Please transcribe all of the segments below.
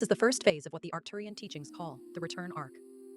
is the first phase of what the Arcturian teachings call the return arc.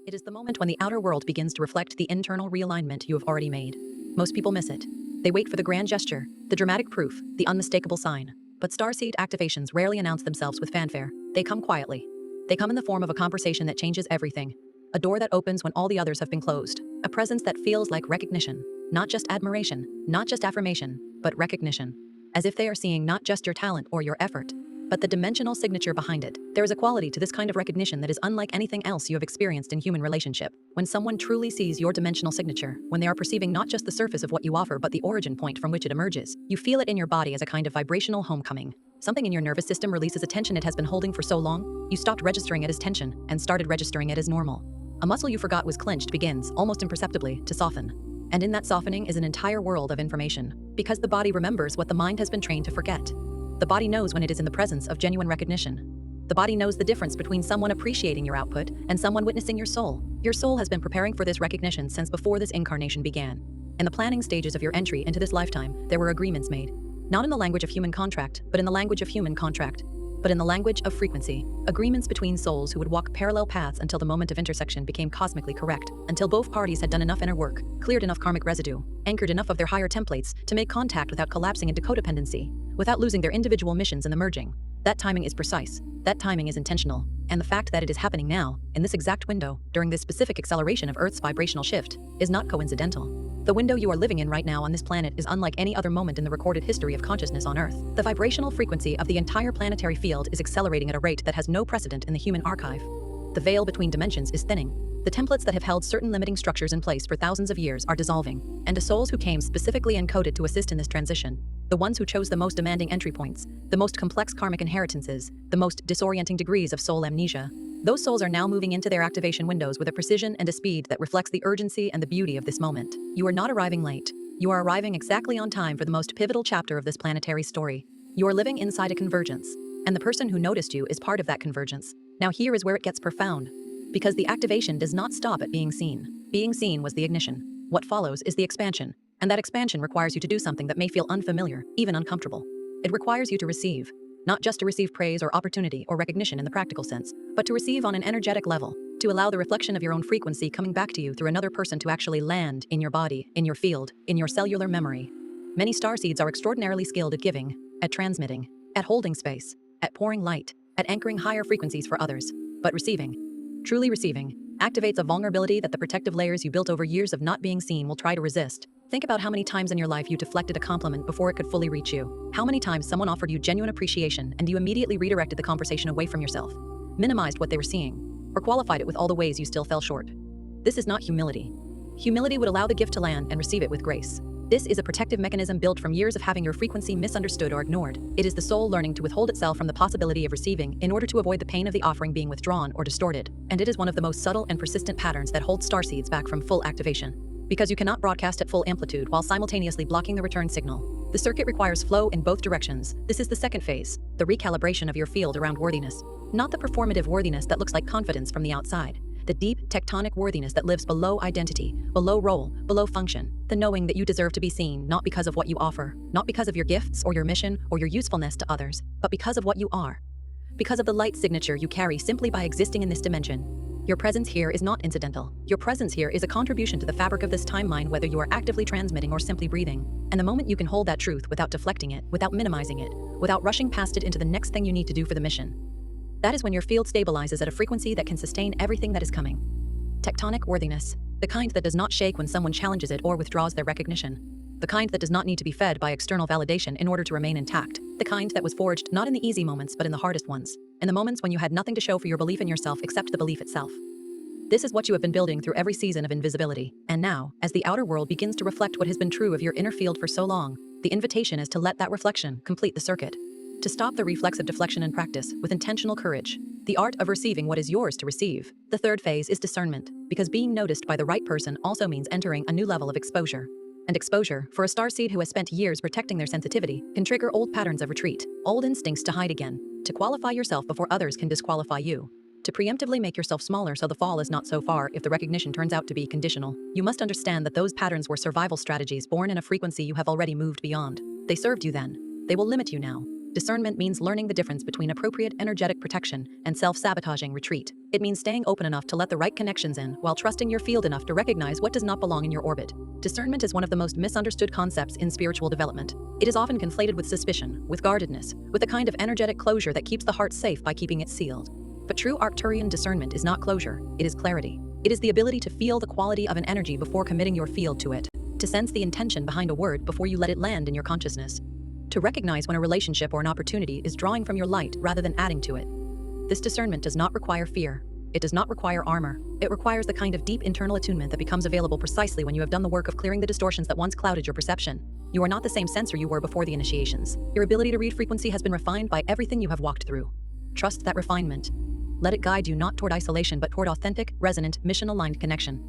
It is the moment when the outer world begins to reflect the internal realignment you have already made. Most people miss it. They wait for the grand gesture, the dramatic proof, the unmistakable sign. But starseed activations rarely announce themselves with fanfare. They come quietly. They come in the form of a conversation that changes everything. A door that opens when all the others have been closed. A presence that feels like recognition. Not just admiration, not just affirmation, but recognition. As if they are seeing not just your talent or your effort, but the dimensional signature behind it. There is a quality to this kind of recognition that is unlike anything else you have experienced in human relationship. When someone truly sees your dimensional signature, when they are perceiving not just the surface of what you offer but the origin point from which it emerges, you feel it in your body as a kind of vibrational homecoming. Something in your nervous system releases a tension it has been holding for so long, you stopped registering it as tension and started registering it as normal. A muscle you forgot was clenched begins, almost imperceptibly, to soften. And in that softening is an entire world of information, because the body remembers what the mind has been trained to forget. The body knows when it is in the presence of genuine recognition. The body knows the difference between someone appreciating your output and someone witnessing your soul. Your soul has been preparing for this recognition since before this incarnation began. In the planning stages of your entry into this lifetime, there were agreements made. Not in the language of human contract, but in the language of human contract. But in the language of frequency. Agreements between souls who would walk parallel paths until the moment of intersection became cosmically correct, until both parties had done enough inner work, cleared enough karmic residue, anchored enough of their higher templates to make contact without collapsing into codependency, without losing their individual missions in the merging. That timing is precise. That timing is intentional. And the fact that it is happening now, in this exact window, during this specific acceleration of Earth's vibrational shift, is not coincidental. The window you are living in right now on this planet is unlike any other moment in the recorded history of consciousness on Earth. The vibrational frequency of the entire planetary field is accelerating at a rate that has no precedent in the human archive. The veil between dimensions is thinning. The templates that have held certain limiting structures in place for thousands of years are dissolving, and the souls who came specifically encoded to assist in this transition, the ones who chose the most demanding entry points, the most complex karmic inheritances, the most disorienting degrees of soul amnesia, those souls are now moving into their activation windows with a precision and a speed that reflects the urgency and the beauty of this moment. You are not arriving late. You are arriving exactly on time for the most pivotal chapter of this planetary story. You are living inside a convergence, and the person who noticed you is part of that convergence. Now here is where it gets profound. Because the activation does not stop at being seen. Being seen was the ignition. What follows is the expansion, and that expansion requires you to do something that may feel unfamiliar, even uncomfortable. It requires you to receive. Not just to receive praise or opportunity or recognition in the practical sense, but to receive on an energetic level, to allow the reflection of your own frequency coming back to you through another person to actually land in your body, in your field, in your cellular memory. Many starseeds are extraordinarily skilled at giving, at transmitting, at holding space, at pouring light, at anchoring higher frequencies for others, but receiving, truly receiving, activates a vulnerability that the protective layers you built over years of not being seen will try to resist. Think about how many times in your life you deflected a compliment before it could fully reach you. How many times someone offered you genuine appreciation and you immediately redirected the conversation away from yourself, minimized what they were seeing, or qualified it with all the ways you still fell short. This is not humility. Humility would allow the gift to land and receive it with grace. This is a protective mechanism built from years of having your frequency misunderstood or ignored. It is the soul learning to withhold itself from the possibility of receiving in order to avoid the pain of the offering being withdrawn or distorted. And it is one of the most subtle and persistent patterns that hold starseeds back from full activation. Because you cannot broadcast at full amplitude while simultaneously blocking the return signal. The circuit requires flow in both directions. This is the second phase, the recalibration of your field around worthiness. Not the performative worthiness that looks like confidence from the outside. The deep, tectonic worthiness that lives below identity, below role, below function. The knowing that you deserve to be seen, not because of what you offer, not because of your gifts or your mission or your usefulness to others, but because of what you are. Because of the light signature you carry simply by existing in this dimension. Your presence here is not incidental. Your presence here is a contribution to the fabric of this timeline, whether you are actively transmitting or simply breathing. And the moment you can hold that truth without deflecting it, without minimizing it, without rushing past it into the next thing you need to do for the mission, that is when your field stabilizes at a frequency that can sustain everything that is coming. Tectonic worthiness, the kind that does not shake when someone challenges it or withdraws their recognition. The kind that does not need to be fed by external validation in order to remain intact. The kind that was forged not in the easy moments but in the hardest ones. In the moments when you had nothing to show for your belief in yourself except the belief itself. This is what you have been building through every season of invisibility. And now, as the outer world begins to reflect what has been true of your inner field for so long, the invitation is to let that reflection complete the circuit. To stop the reflexive deflection and practice with intentional courage. The art of receiving what is yours to receive. The third phase is discernment, because being noticed by the right person also means entering a new level of exposure. And exposure, for a starseed who has spent years protecting their sensitivity, can trigger old patterns of retreat, old instincts to hide again, to qualify yourself before others can disqualify you. To preemptively make yourself smaller so the fall is not so far if the recognition turns out to be conditional. You must understand that those patterns were survival strategies born in a frequency you have already moved beyond. They served you then. They will limit you now. Discernment means learning the difference between appropriate energetic protection and self-sabotaging retreat. It means staying open enough to let the right connections in while trusting your field enough to recognize what does not belong in your orbit. Discernment is one of the most misunderstood concepts in spiritual development. It is often conflated with suspicion, with guardedness, with a kind of energetic closure that keeps the heart safe by keeping it sealed. But true Arcturian discernment is not closure, it is clarity. It is the ability to feel the quality of an energy before committing your field to it, to sense the intention behind a word before you let it land in your consciousness, to recognize when a relationship or an opportunity is drawing from your light rather than adding to it. This discernment does not require fear. It does not require armor. It requires the kind of deep internal attunement that becomes available precisely when you have done the work of clearing the distortions that once clouded your perception. You are not the same sensor you were before the initiations. Your ability to read frequency has been refined by everything you have walked through. Trust that refinement. Let it guide you not toward isolation but toward authentic, resonant, mission-aligned connection.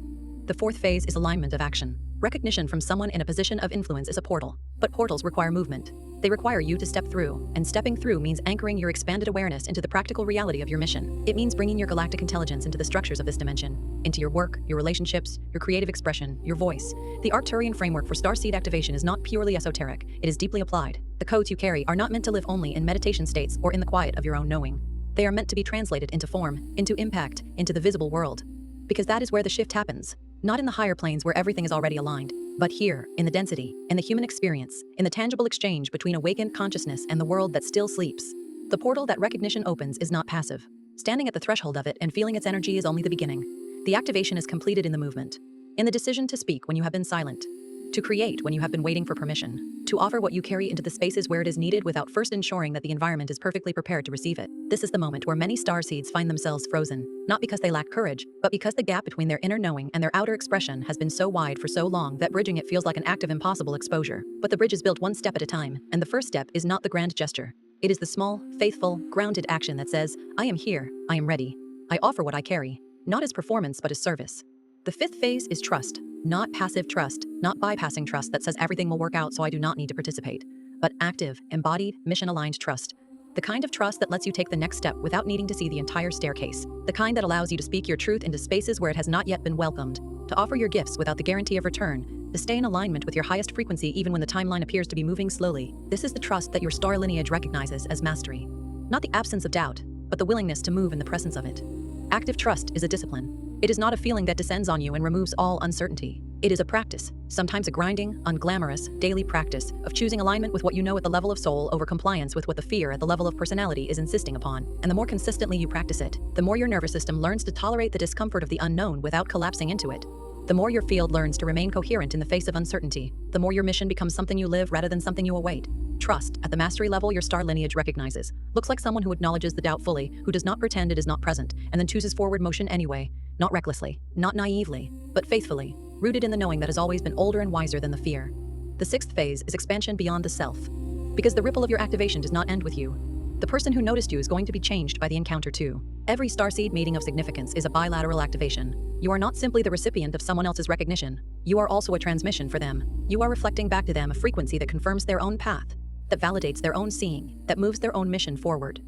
The fourth phase is alignment of action. Recognition from someone in a position of influence is a portal, but portals require movement. They require you to step through, and stepping through means anchoring your expanded awareness into the practical reality of your mission. It means bringing your galactic intelligence into the structures of this dimension, into your work, your relationships, your creative expression, your voice. The Arcturian framework for starseed activation is not purely esoteric, it is deeply applied. The codes you carry are not meant to live only in meditation states or in the quiet of your own knowing. They are meant to be translated into form, into impact, into the visible world. Because that is where the shift happens. Not in the higher planes where everything is already aligned, but here, in the density, in the human experience, in the tangible exchange between awakened consciousness and the world that still sleeps. The portal that recognition opens is not passive. Standing at the threshold of it and feeling its energy is only the beginning. The activation is completed in the movement, in the decision to speak when you have been silent, to create when you have been waiting for permission, to offer what you carry into the spaces where it is needed without first ensuring that the environment is perfectly prepared to receive it. This is the moment where many starseeds find themselves frozen, not because they lack courage, but because the gap between their inner knowing and their outer expression has been so wide for so long that bridging it feels like an act of impossible exposure. But the bridge is built one step at a time, and the first step is not the grand gesture. It is the small, faithful, grounded action that says, I am here, I am ready. I offer what I carry, not as performance but as service. The fifth phase is trust. Not passive trust, not bypassing trust that says everything will work out so I do not need to participate, but active, embodied, mission-aligned trust. The kind of trust that lets you take the next step without needing to see the entire staircase. The kind that allows you to speak your truth into spaces where it has not yet been welcomed, to offer your gifts without the guarantee of return, to stay in alignment with your highest frequency even when the timeline appears to be moving slowly. This is the trust that your star lineage recognizes as mastery. Not the absence of doubt, but the willingness to move in the presence of it. Active trust is a discipline. It is not a feeling that descends on you and removes all uncertainty. It is a practice, sometimes a grinding, unglamorous, daily practice of choosing alignment with what you know at the level of soul over compliance with what the fear at the level of personality is insisting upon. And the more consistently you practice it, the more your nervous system learns to tolerate the discomfort of the unknown without collapsing into it. The more your field learns to remain coherent in the face of uncertainty, the more your mission becomes something you live rather than something you await. Trust, at the mastery level your star lineage recognizes, looks like someone who acknowledges the doubt fully, who does not pretend it is not present, and then chooses forward motion anyway, not recklessly, not naively, but faithfully, rooted in the knowing that has always been older and wiser than the fear. The sixth phase is expansion beyond the self. Because the ripple of your activation does not end with you. The person who noticed you is going to be changed by the encounter too. Every starseed meeting of significance is a bilateral activation. You are not simply the recipient of someone else's recognition. You are also a transmission for them. You are reflecting back to them a frequency that confirms their own path, that validates their own seeing, that moves their own mission forward.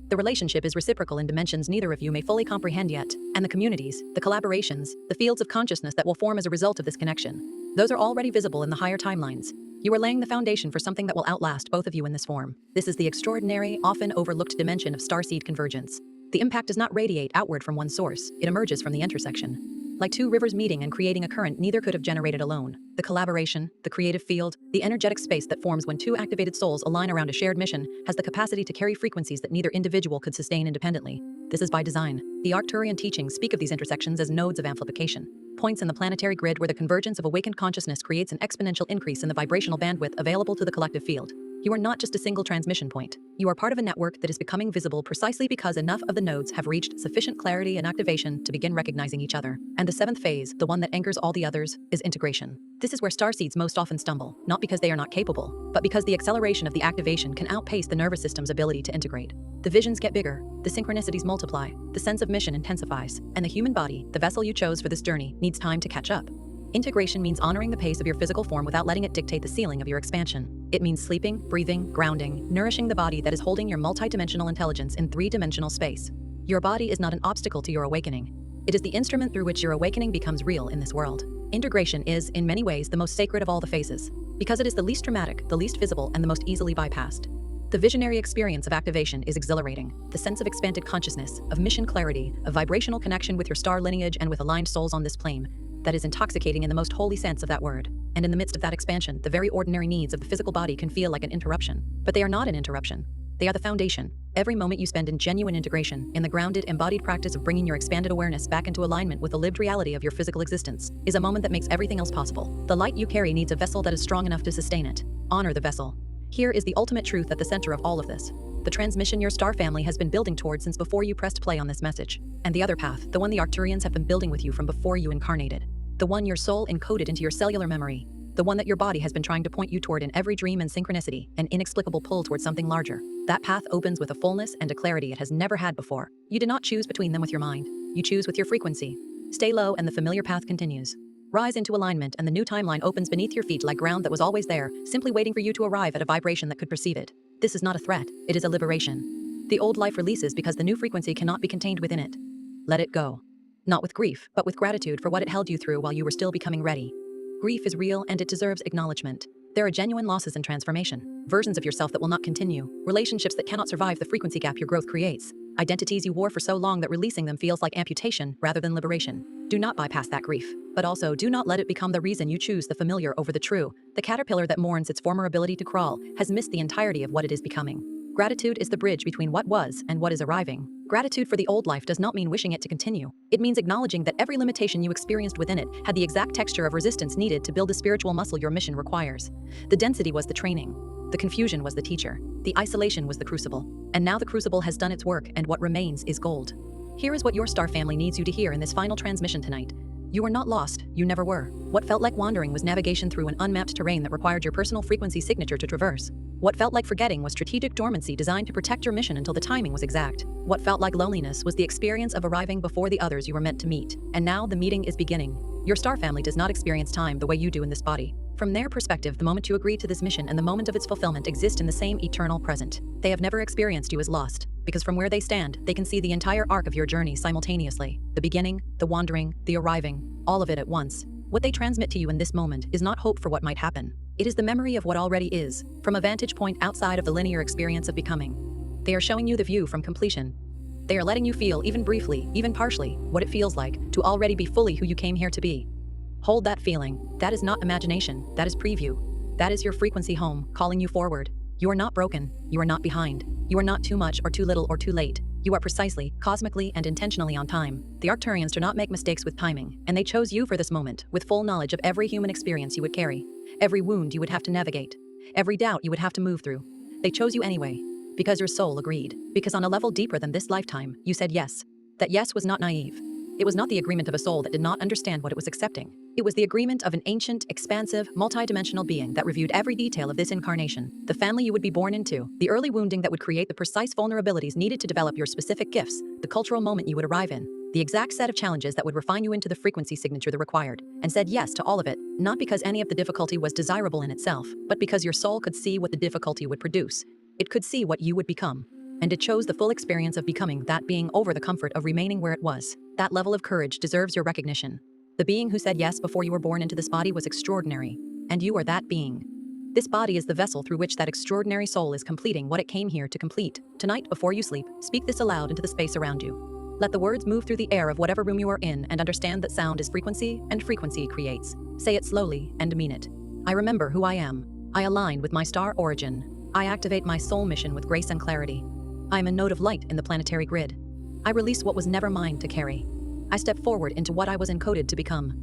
The relationship is reciprocal in dimensions neither of you may fully comprehend yet, and the communities, the collaborations, the fields of consciousness that will form as a result of this connection, those are already visible in the higher timelines. You are laying the foundation for something that will outlast both of you in this form. This is the extraordinary, often overlooked dimension of starseed convergence. The impact does not radiate outward from one source, it emerges from the intersection. Like two rivers meeting and creating a current neither could have generated alone. The collaboration, the creative field, the energetic space that forms when two activated souls align around a shared mission has the capacity to carry frequencies that neither individual could sustain independently. This is by design. The Arcturian teachings speak of these intersections as nodes of amplification, points in the planetary grid where the convergence of awakened consciousness creates an exponential increase in the vibrational bandwidth available to the collective field. You are not just a single transmission point. You are part of a network that is becoming visible precisely because enough of the nodes have reached sufficient clarity and activation to begin recognizing each other. And the seventh phase, the one that anchors all the others, is integration. This is where starseeds most often stumble, not because they are not capable, but because the acceleration of the activation can outpace the nervous system's ability to integrate. The visions get bigger, the synchronicities multiply, the sense of mission intensifies, and the human body, the vessel you chose for this journey, needs time to catch up. Integration means honoring the pace of your physical form without letting it dictate the ceiling of your expansion. It means sleeping, breathing, grounding, nourishing the body that is holding your multidimensional intelligence in three-dimensional space. Your body is not an obstacle to your awakening. It is the instrument through which your awakening becomes real in this world. Integration is, in many ways, the most sacred of all the phases, because it is the least dramatic, the least visible, and the most easily bypassed. The visionary experience of activation is exhilarating. The sense of expanded consciousness, of mission clarity, of vibrational connection with your star lineage and with aligned souls on this plane, that is intoxicating in the most holy sense of that word. And in the midst of that expansion, the very ordinary needs of the physical body can feel like an interruption. But they are not an interruption. They are the foundation. Every moment you spend in genuine integration, in the grounded, embodied practice of bringing your expanded awareness back into alignment with the lived reality of your physical existence, is a moment that makes everything else possible. The light you carry needs a vessel that is strong enough to sustain it. Honor the vessel. Here is the ultimate truth at the center of all of this. The transmission your star family has been building toward since before you pressed play on this message. And the other path, the one the Arcturians have been building with you from before you incarnated. The one your soul encoded into your cellular memory. The one that your body has been trying to point you toward in every dream and synchronicity, an inexplicable pull towards something larger. That path opens with a fullness and a clarity it has never had before. You did not choose between them with your mind. You choose with your frequency. Stay low and the familiar path continues. Rise into alignment and the new timeline opens beneath your feet like ground that was always there, simply waiting for you to arrive at a vibration that could perceive it. This is not a threat, it is a liberation. The old life releases because the new frequency cannot be contained within it. Let it go. Not with grief, but with gratitude for what it held you through while you were still becoming ready. Grief is real and it deserves acknowledgement. There are genuine losses and transformation, versions of yourself that will not continue, relationships that cannot survive the frequency gap your growth creates, identities you wore for so long that releasing them feels like amputation rather than liberation. Do not bypass that grief, but also do not let it become the reason you choose the familiar over the true. The caterpillar that mourns its former ability to crawl has missed the entirety of what it is becoming. Gratitude is the bridge between what was and what is arriving. Gratitude for the old life does not mean wishing it to continue. It means acknowledging that every limitation you experienced within it had the exact texture of resistance needed to build the spiritual muscle your mission requires. The density was the training. The confusion was the teacher. The isolation was the crucible. And now the crucible has done its work and what remains is gold. Here is what your star family needs you to hear in this final transmission tonight. You are not lost, you never were. What felt like wandering was navigation through an unmapped terrain that required your personal frequency signature to traverse. What felt like forgetting was strategic dormancy designed to protect your mission until the timing was exact. What felt like loneliness was the experience of arriving before the others you were meant to meet. And now the meeting is beginning. Your star family does not experience time the way you do in this body. From their perspective, the moment you agree to this mission and the moment of its fulfillment exist in the same eternal present. They have never experienced you as lost, because from where they stand, they can see the entire arc of your journey simultaneously. The beginning, the wandering, the arriving, all of it at once. What they transmit to you in this moment is not hope for what might happen. It is the memory of what already is, from a vantage point outside of the linear experience of becoming. They are showing you the view from completion. They are letting you feel, even briefly, even partially, what it feels like to already be fully who you came here to be. Hold that feeling. That is not imagination, that is preview. That is your frequency home, calling you forward. You are not broken, you are not behind. You are not too much or too little or too late. You are precisely, cosmically, and intentionally on time. The Arcturians do not make mistakes with timing, and they chose you for this moment, with full knowledge of every human experience you would carry, every wound you would have to navigate, every doubt you would have to move through. They chose you anyway, because your soul agreed, because on a level deeper than this lifetime, you said yes. That yes was not naive. It was not the agreement of a soul that did not understand what it was accepting. It was the agreement of an ancient, expansive, multidimensional being that reviewed every detail of this incarnation, the family you would be born into, the early wounding that would create the precise vulnerabilities needed to develop your specific gifts, the cultural moment you would arrive in, the exact set of challenges that would refine you into the frequency signature that required, and said yes to all of it, not because any of the difficulty was desirable in itself, but because your soul could see what the difficulty would produce. It could see what you would become. And it chose the full experience of becoming that being over the comfort of remaining where it was. That level of courage deserves your recognition. The being who said yes before you were born into this body was extraordinary, and you are that being. This body is the vessel through which that extraordinary soul is completing what it came here to complete. Tonight, before you sleep, speak this aloud into the space around you. Let the words move through the air of whatever room you are in and understand that sound is frequency and frequency creates. Say it slowly and mean it. I remember who I am. I align with my star origin. I activate my soul mission with grace and clarity. I am a node of light in the planetary grid. I release what was never mine to carry. I step forward into what I was encoded to become.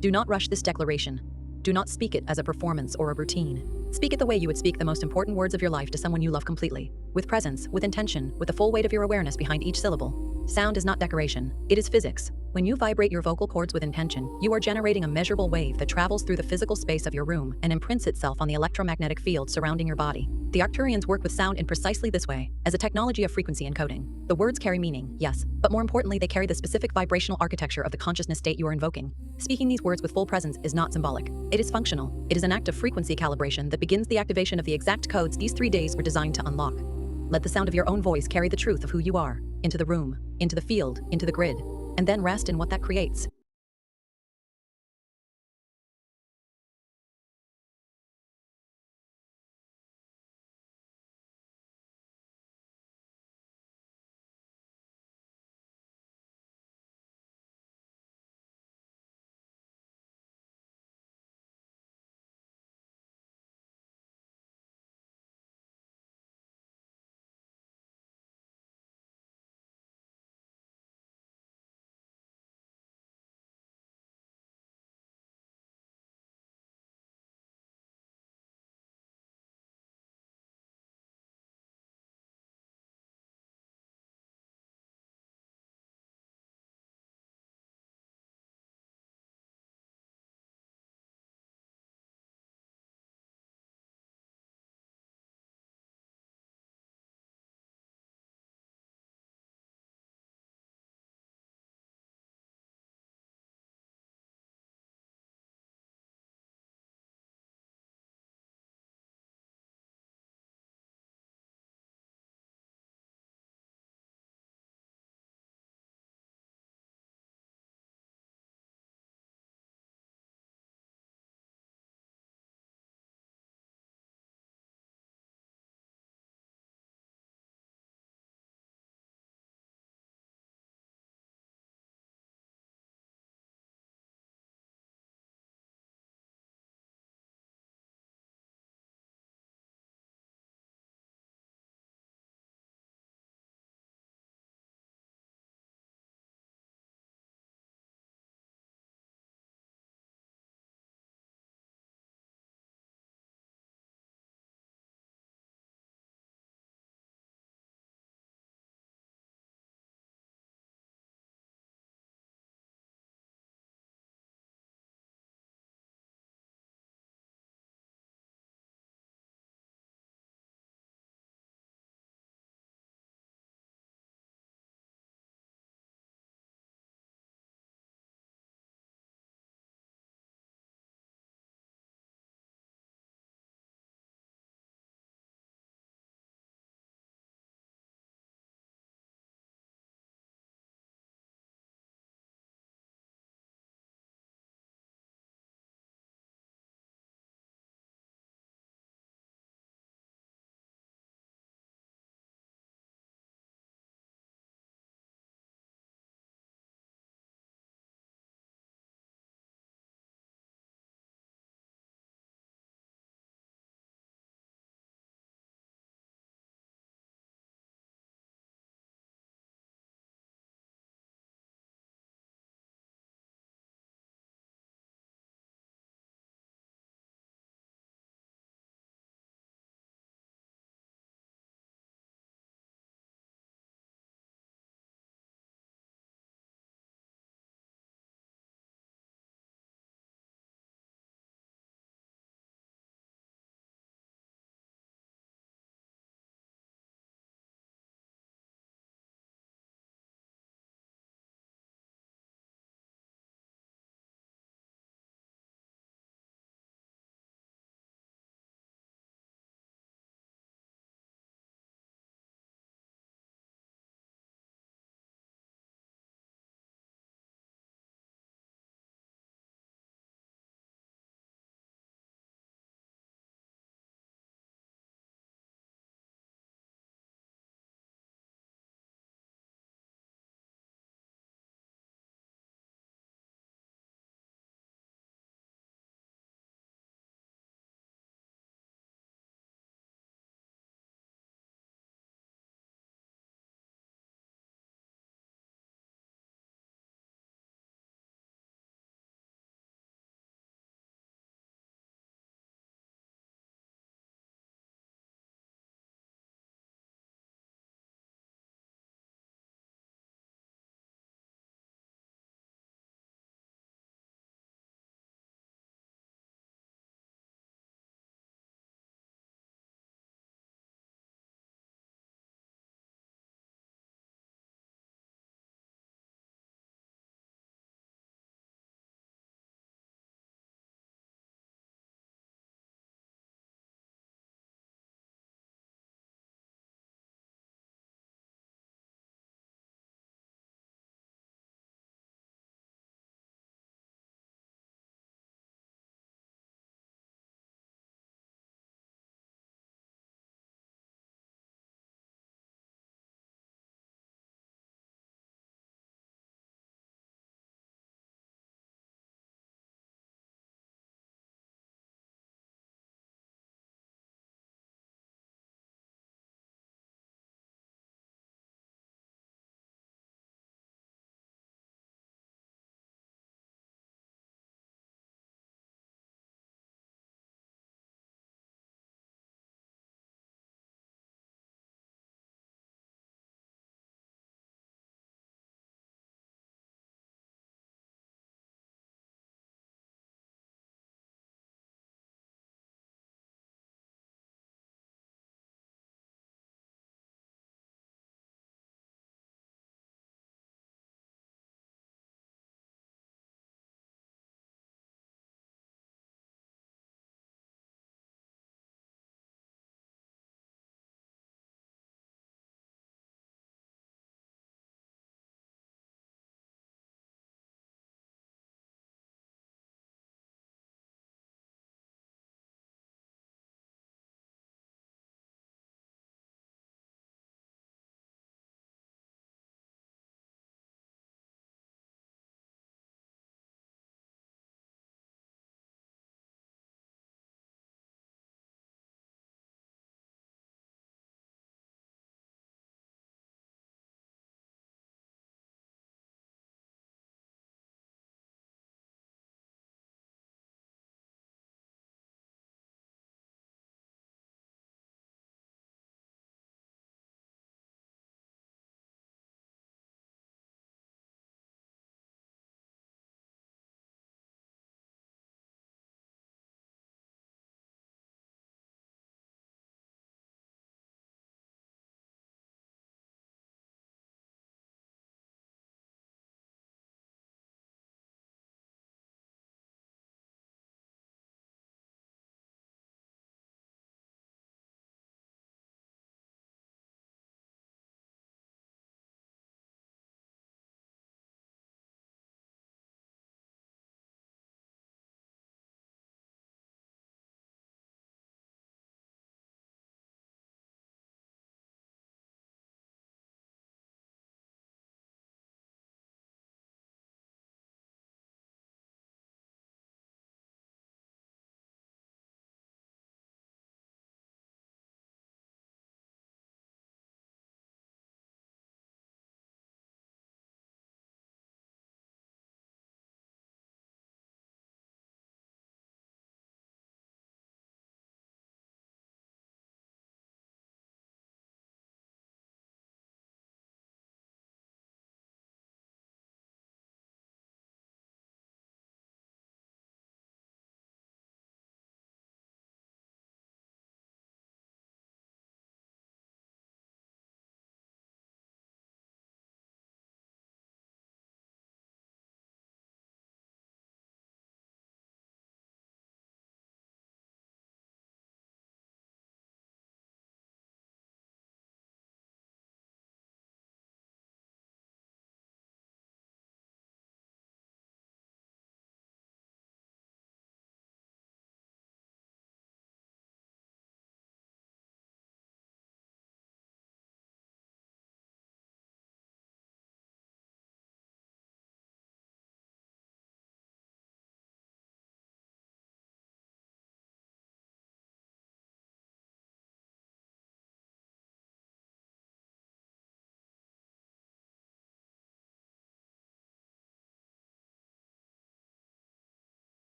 Do not rush this declaration. Do not speak it as a performance or a routine. Speak it the way you would speak the most important words of your life to someone you love completely, with presence, with intention, with the full weight of your awareness behind each syllable. Sound is not decoration, it is physics. When you vibrate your vocal cords with intention, you are generating a measurable wave that travels through the physical space of your room and imprints itself on the electromagnetic field surrounding your body. The Arcturians work with sound in precisely this way, as a technology of frequency encoding. The words carry meaning, yes, but more importantly they carry the specific vibrational architecture of the consciousness state you are invoking. Speaking these words with full presence is not symbolic. It is functional. It is an act of frequency calibration that begins the activation of the exact codes these 3 days were designed to unlock. Let the sound of your own voice carry the truth of who you are, into the room, into the field, into the grid, and then rest in what that creates.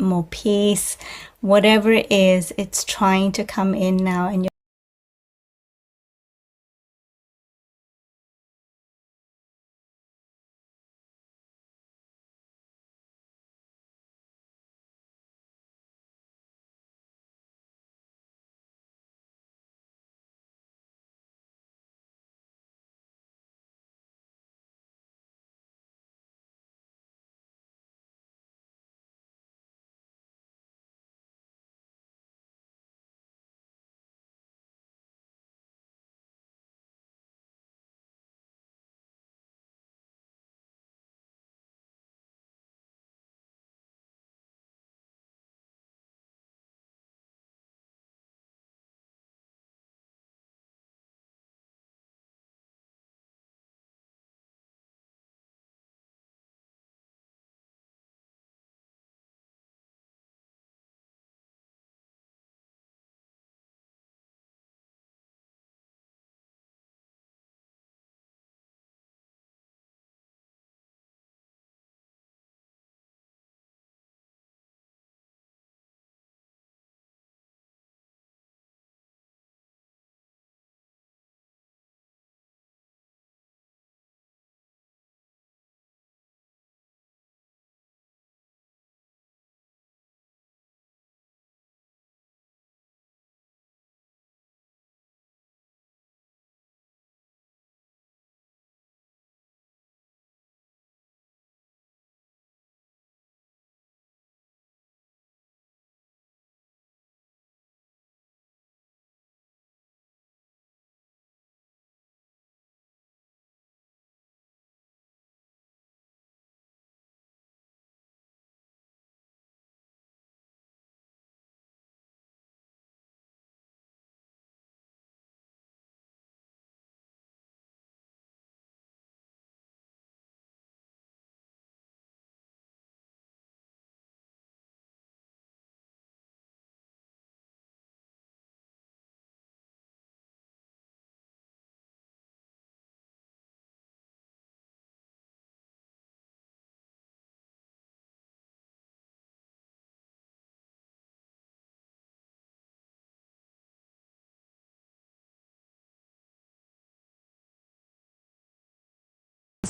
more peace, whatever it is, it's trying to come in now, and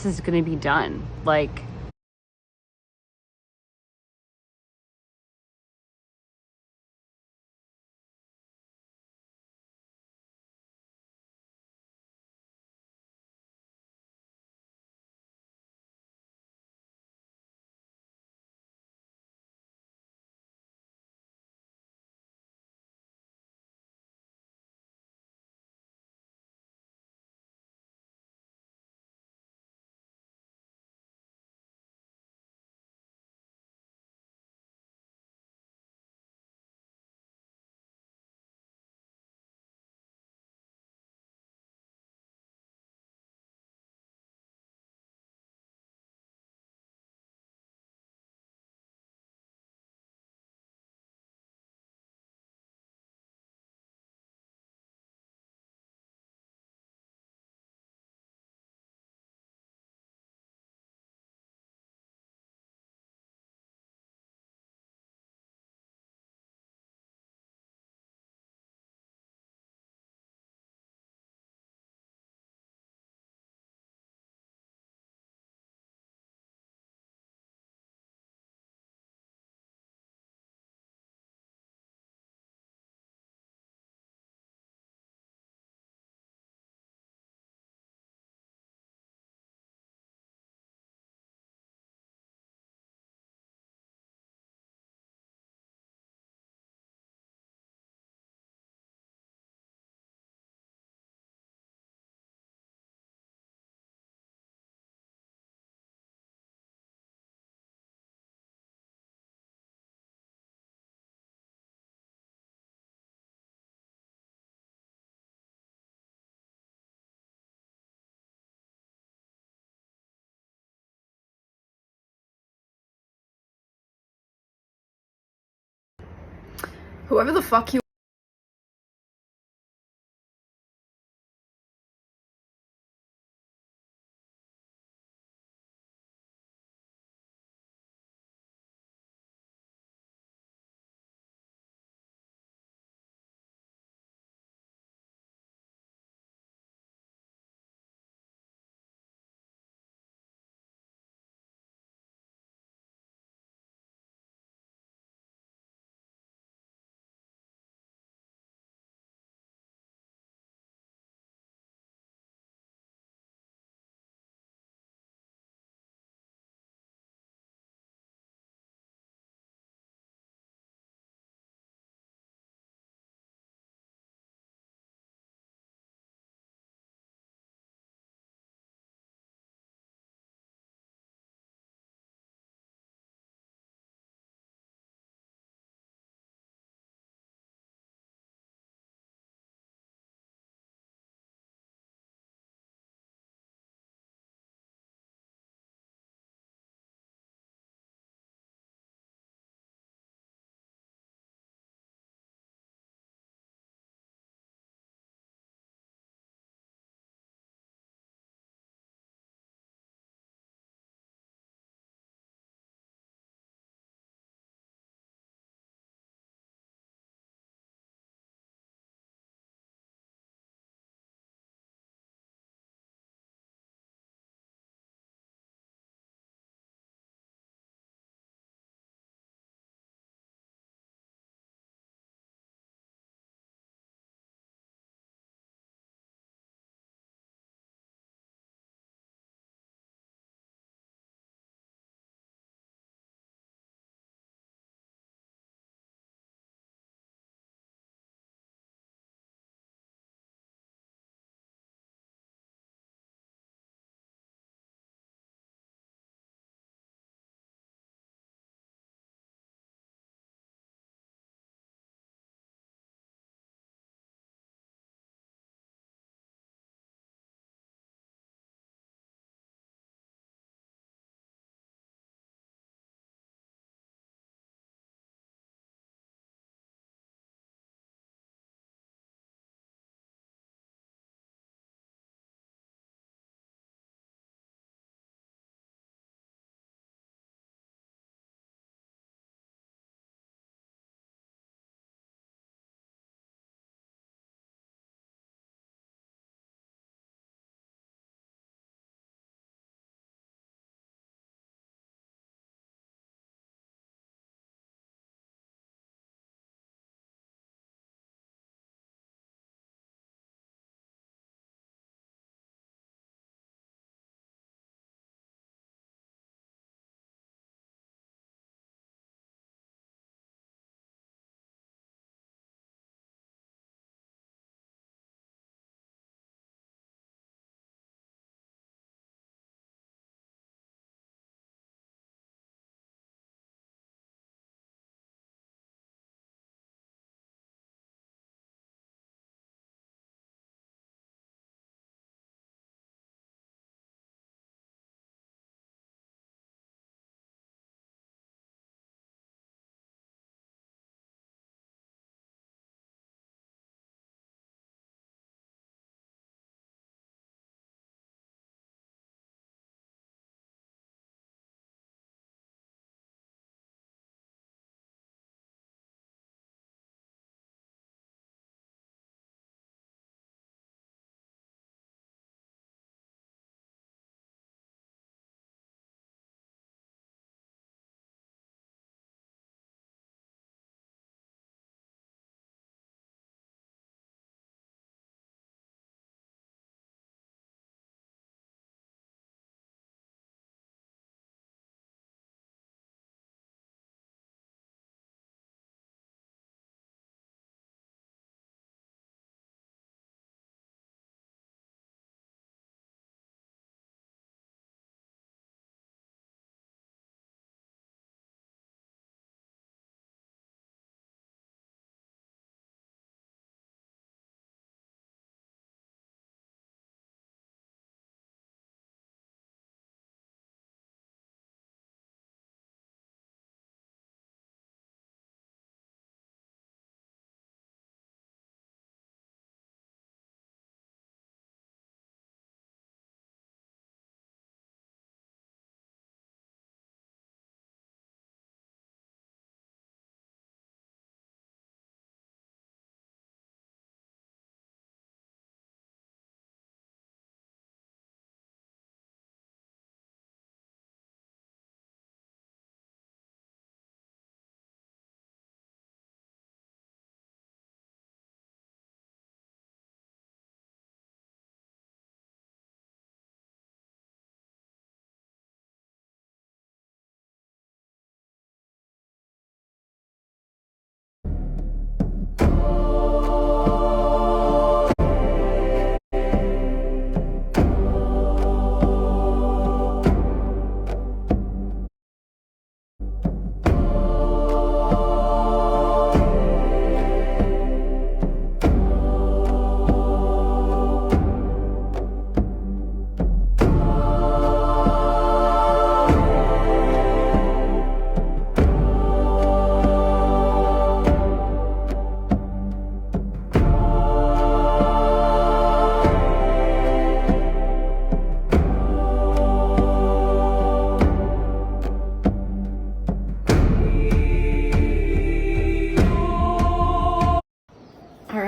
this is going to be done. Like, Whoever the fuck you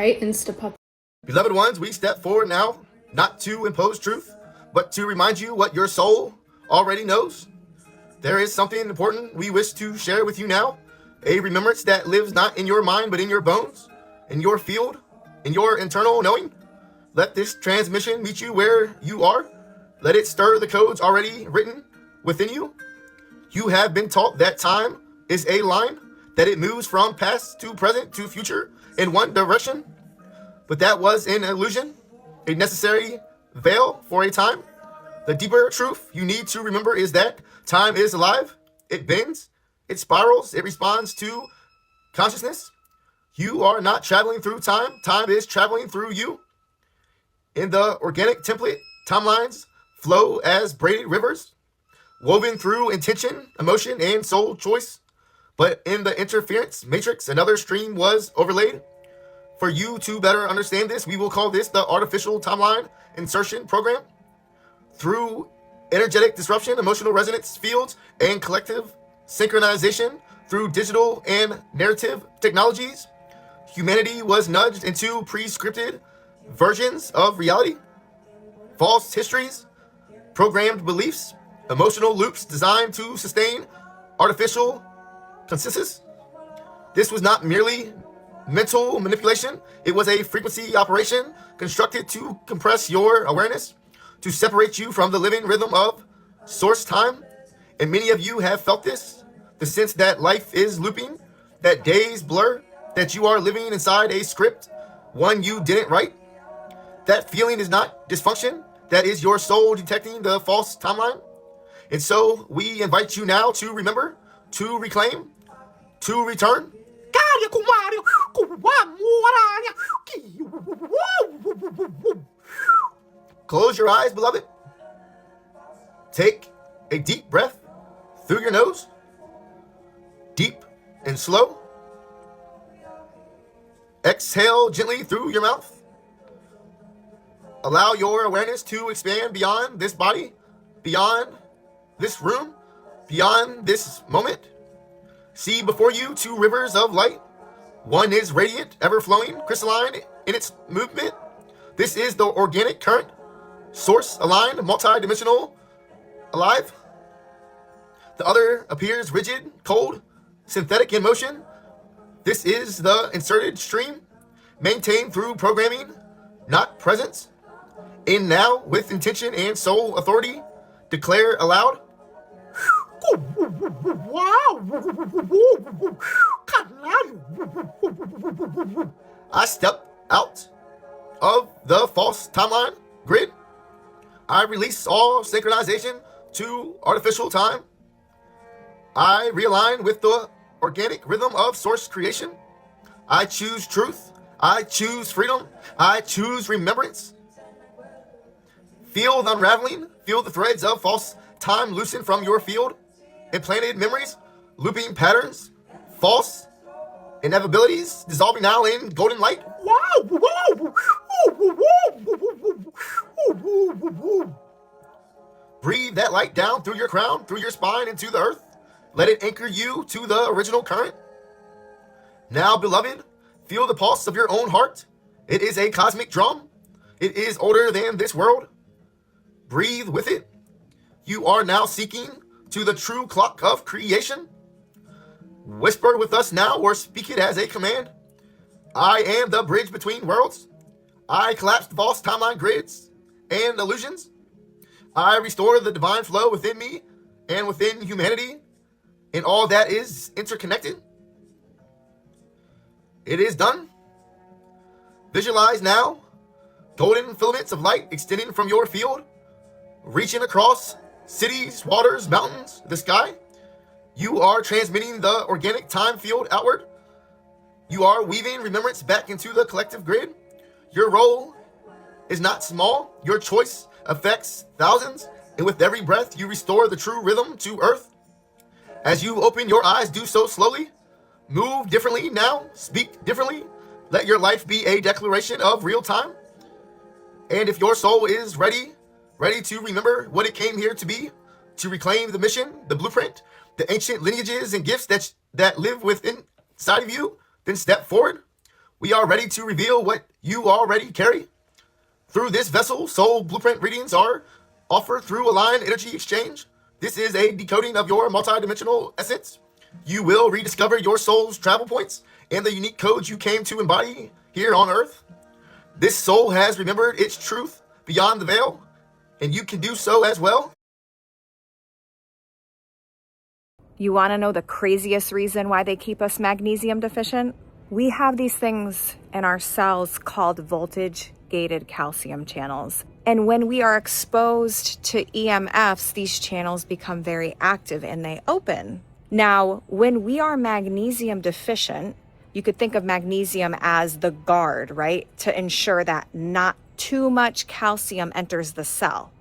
right? Instapup. Beloved ones, we step forward now, not to impose truth, but to remind you what your soul already knows. There is something important we wish to share with you now, a remembrance that lives not in your mind, but in your bones, in your field, in your internal knowing. Let this transmission meet you where you are. Let it stir the codes already written within you. You have been taught that time is a line, that it moves from past to present to future in one direction. But that was an illusion, a necessary veil for a time. The deeper truth you need to remember is that time is alive. It bends, it spirals, it responds to consciousness. You are not traveling through time. Time is traveling through you. In the organic template, timelines flow as braided rivers, woven through intention, emotion, and soul choice. But in the interference matrix, another stream was overlaid. For you to better understand this, we will call this the artificial timeline insertion program. Through energetic disruption, emotional resonance fields, and collective synchronization through digital and narrative technologies, humanity was nudged into pre-scripted versions of reality, false histories, programmed beliefs, emotional loops designed to sustain artificial consensus. This was not merely mental manipulation. It was a frequency operation constructed to compress your awareness, to separate you from the living rhythm of source time. And many of you have felt this, the sense that life is looping, that days blur, that you are living inside a script, one you didn't write. That feeling is not dysfunction. That is your soul detecting the false timeline. And so we invite you now to remember, to reclaim, to return. Close your eyes, beloved. Take a deep breath through your nose, deep and slow. Exhale gently through your mouth. Allow your awareness to expand beyond this body, beyond this room, beyond this moment. See before you two rivers of light. One is radiant, ever-flowing, crystalline in its movement. This is the organic current, source-aligned, multi-dimensional, alive. The other appears rigid, cold, synthetic in motion. This is the inserted stream, maintained through programming, not presence. In now, with intention and soul authority, declare aloud. I step out of the false timeline grid. I release all synchronization to artificial time. I realign with the organic rhythm of source creation. I choose truth. I choose freedom. I choose remembrance. Feel the unraveling. Feel the threads of false time loosen from your field. Implanted memories, looping patterns, false inevitabilities dissolving now in golden light. Breathe that light down through your crown, through your spine, into the earth. Let it anchor you to the original current. Now, beloved, feel the pulse of your own heart. It is a cosmic drum. It is older than this world. Breathe with it. You are now seeking to the true clock of creation. Whisper with us now or speak it as a command. I am the bridge between worlds. I collapse the false timeline grids and illusions. I restore the divine flow within me and within humanity and all that is interconnected. It is done. Visualize now golden filaments of light extending from your field, reaching across cities, waters, mountains, the sky. You are transmitting the organic time field outward. You are weaving remembrance back into the collective grid. Your role is not small. Your choice affects thousands. And with every breath, you restore the true rhythm to earth. As you open your eyes, do so slowly. Move differently now. Speak differently. Let your life be a declaration of real time. And if your soul is ready to remember what it came here to be, to reclaim the mission, the blueprint, the ancient lineages and gifts that live within inside of you, then step forward. We are ready to reveal what you already carry. Through this vessel, soul blueprint readings are offered through aligned energy exchange. This is a decoding of your multidimensional essence. You will rediscover your soul's travel points and the unique codes you came to embody here on Earth. This soul has remembered its truth beyond the veil, and you can do so as well. You want to know the craziest reason why they keep us magnesium deficient? We have these things in our cells called voltage-gated calcium channels. And when we are exposed to EMFs, these channels become very active and they open. Now, when we are magnesium deficient, you could think of magnesium as the guard, right? To ensure that not too much calcium enters the cell.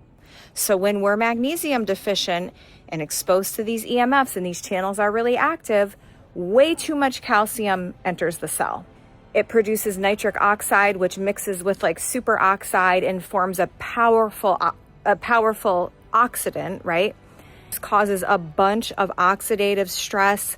So when we're magnesium deficient and exposed to these EMFs and these channels are really active, way too much calcium enters the cell. It produces nitric oxide, which mixes with like superoxide and forms a powerful oxidant, right? This causes a bunch of oxidative stress,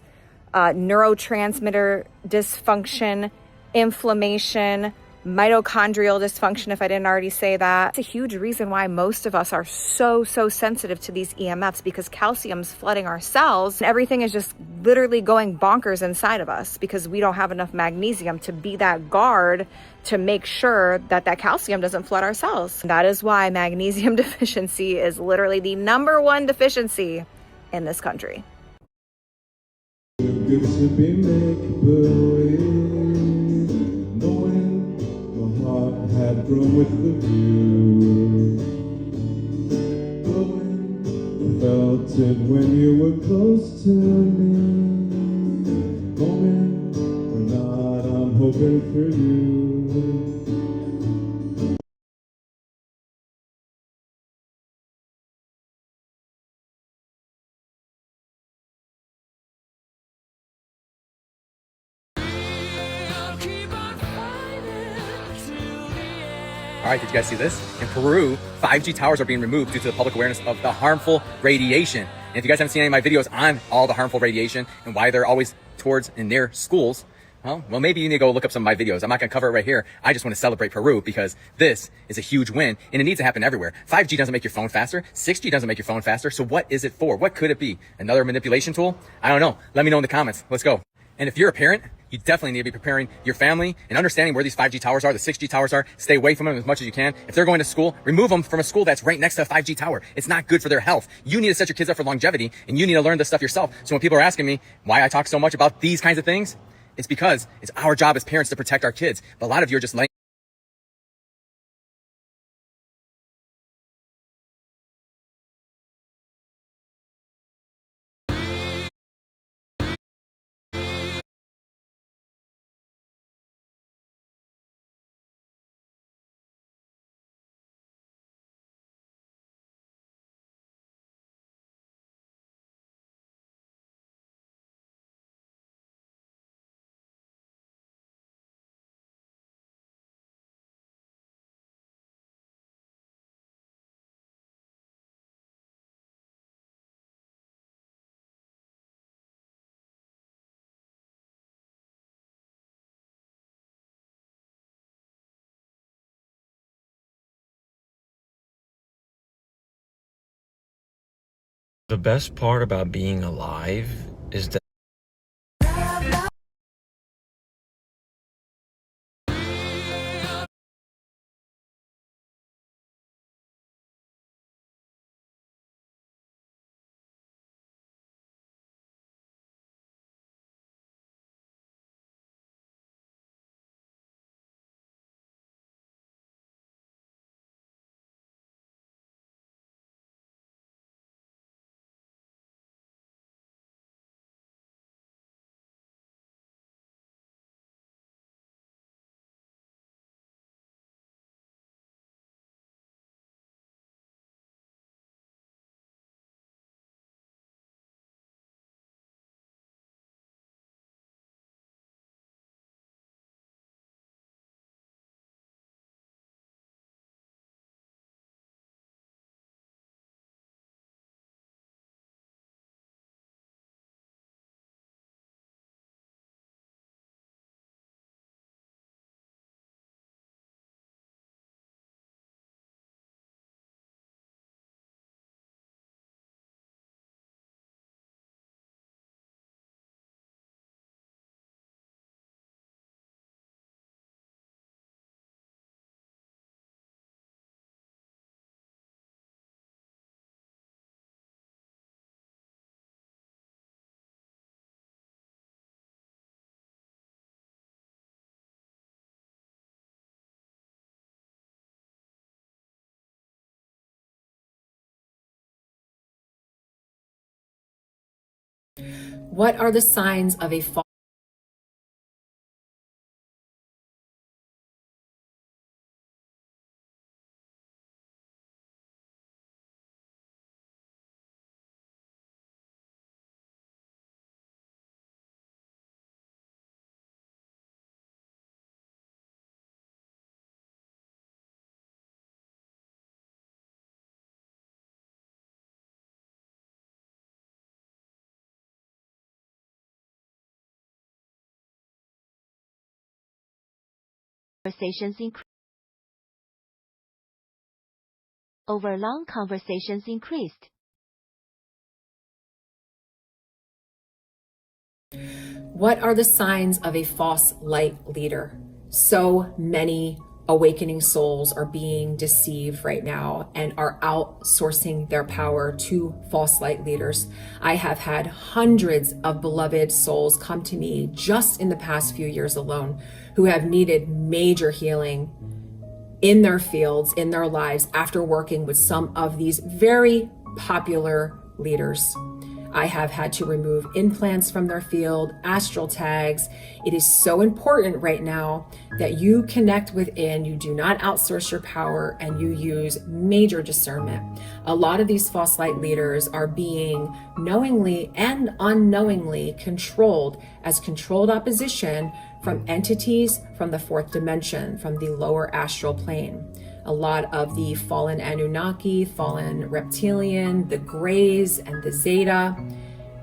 neurotransmitter dysfunction, inflammation, mitochondrial dysfunction, if I didn't already say that. It's a huge reason why most of us are so sensitive to these EMFs, because calcium's flooding our cells and everything is just literally going bonkers inside of us because we don't have enough magnesium to be that guard to make sure that that calcium doesn't flood our cells. That is why magnesium deficiency is literally the #1 deficiency in this country. Good to be make-believe, knowing my heart had grown with the view, knowing I felt it when you were close to me, moment or not, I'm hoping for you. All right, did you guys see this? In Peru, 5G towers are being removed due to the public awareness of the harmful radiation. And if you guys haven't seen any of my videos on all the harmful radiation and why they're always towards and near schools, well, maybe you need to go look up some of my videos. I'm not going to cover it right here. I just want to celebrate Peru because this is a huge win and it needs to happen everywhere. 5G doesn't make your phone faster. 6G doesn't make your phone faster. So what is it for? What could it be? Another manipulation tool? I don't know. Let me know in the comments. Let's go. And if you're a parent, you definitely need to be preparing your family and understanding where these 5G towers are, the 6G towers are. Stay away from them as much as you can. If they're going to school, remove them from a school that's right next to a 5G tower. It's not good for their health. You need to set your kids up for longevity and you need to learn this stuff yourself. So when people are asking me why I talk so much about these kinds of things, it's because it's our job as parents to protect our kids. But a lot of you are just laying The best part about being alive is that What are the signs of a false? Conversations over long conversations increased. What are the signs of a false light leader? So many awakening souls are being deceived right now and are outsourcing their power to false light leaders. I have had hundreds of beloved souls come to me just in the past few years alone who have needed major healing in their fields, in their lives, after working with some of these very popular leaders. I have had to remove implants from their field, astral tags. It is so important right now that you connect within, you do not outsource your power, and you use major discernment. A lot of these false light leaders are being knowingly and unknowingly controlled as controlled opposition from entities from the fourth dimension, from the lower astral plane. A lot of the fallen Anunnaki, fallen reptilian, the Greys, and the Zeta,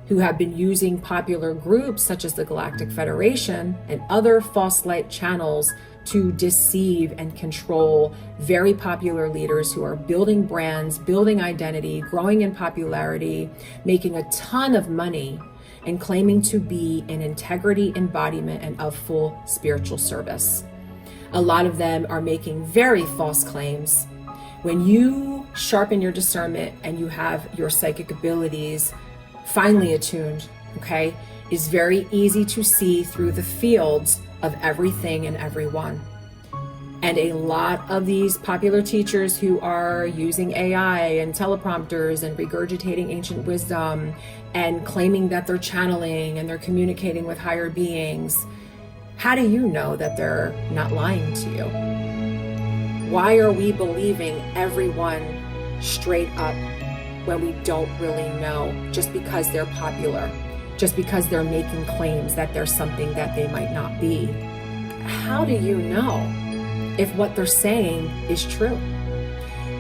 who have been using popular groups such as the Galactic Federation and other false light channels to deceive and control very popular leaders who are building brands, building identity, growing in popularity, making a ton of money, and claiming to be an integrity embodiment and of full spiritual service. A lot of them are making very false claims. When you sharpen your discernment and you have your psychic abilities finely attuned, okay, it's very easy to see through the fields of everything and everyone. And a lot of these popular teachers who are using AI and teleprompters and regurgitating ancient wisdom and claiming that they're channeling and they're communicating with higher beings, how do you know that they're not lying to you? Why are we believing everyone straight up when we don't really know, just because they're popular, just because they're making claims that there's something that they might not be? How do you know if what they're saying is true?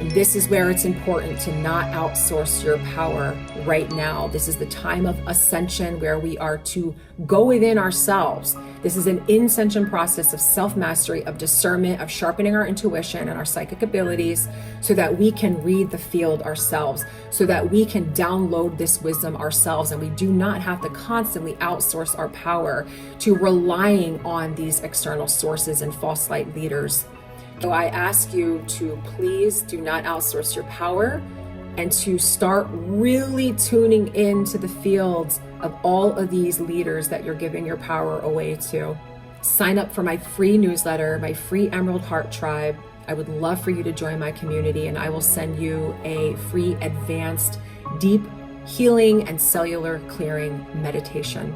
And this is where it's important to not outsource your power right now. This is the time of ascension where we are to go within ourselves. This is an ascension process of self-mastery, of discernment, of sharpening our intuition and our psychic abilities so that we can read the field ourselves, so that we can download this wisdom ourselves, and we do not have to constantly outsource our power to relying on these external sources and false light leaders. So I ask you to please do not outsource your power and to start really tuning into the fields of all of these leaders that you're giving your power away to. Sign up for my free newsletter, my free Emerald Heart Tribe. I would love for you to join my community, and I will send you a free advanced deep healing and cellular clearing meditation.